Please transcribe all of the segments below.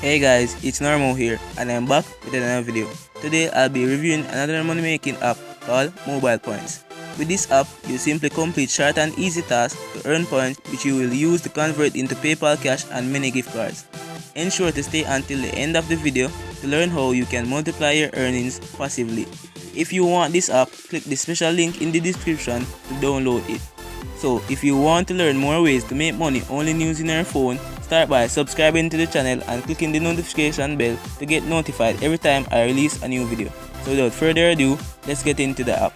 Hey guys, it's Normo here and I'm back with another video. Today I'll be reviewing another money making app called Mobilepoints. With this app, you simply complete short and easy tasks to earn points which you will use to convert into PayPal cash and many gift cards. Ensure to stay until the end of the video to learn how you can multiply your earnings passively. If you want this app, click the special link in the description to download it. So if you want to learn more ways to make money only using your phone, start by subscribing to the channel and clicking the notification bell to get notified every time I release a new video. So without further ado, let's get into the app.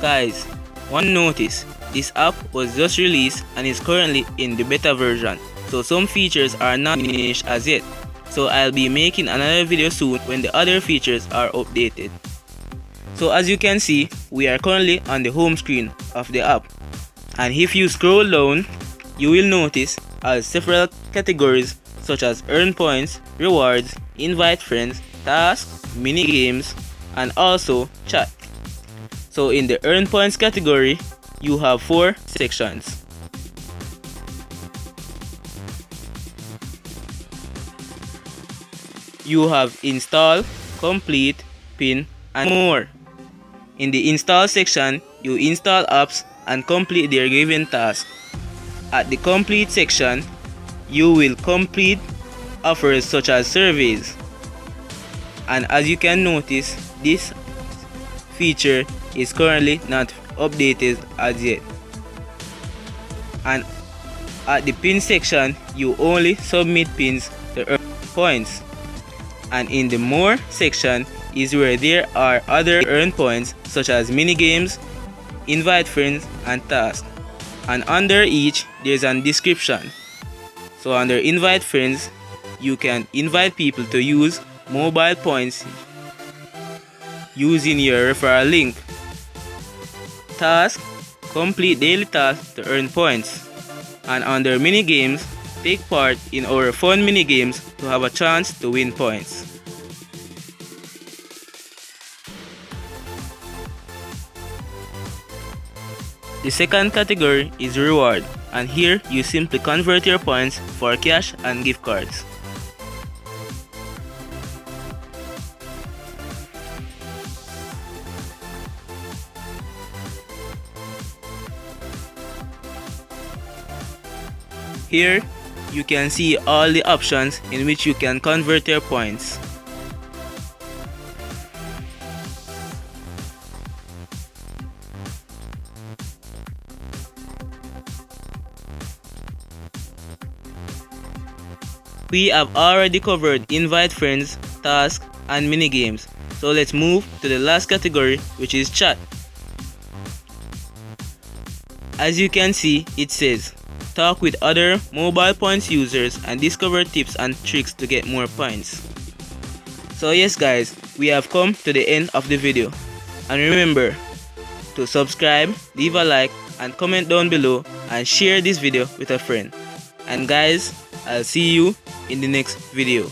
Guys, one notice, this app was just released and is currently in the beta version, so some features are not finished as yet. So I'll be making another video soon when the other features are updated. So as you can see, we are currently on the home screen of the app, and if you scroll down, you will notice several categories such as earn points, rewards, invite friends, tasks, mini games, and also chat. So in the earn points category, you have 4 sections. You have install, complete, pin, and more. In the install section, you install apps and complete their given task. At the complete section, you will complete offers such as surveys. And as you can notice, this feature is currently not updated as yet. And at the pin section, you only submit pins to earn points. And in the more section is where there are other earn points such as mini games, invite friends, and tasks. And under each there's a description. So under invite friends, you can invite people to use mobile points using your referral link. Task, complete daily tasks to earn points. And under mini games, take part in our fun mini games to have a chance to win points. The second category is reward, and here you simply convert your points for cash and gift cards. Here you can see all the options in which you can convert your points. We have already covered invite friends, tasks, and mini games. So let's move to the last category, which is chat. As you can see, it says talk with other Mobilepoints users and discover tips and tricks to get more points. So yes guys, we have come to the end of the video. And remember to subscribe, leave a like, and comment down below and share this video with a friend. And guys, I'll see you in the next video.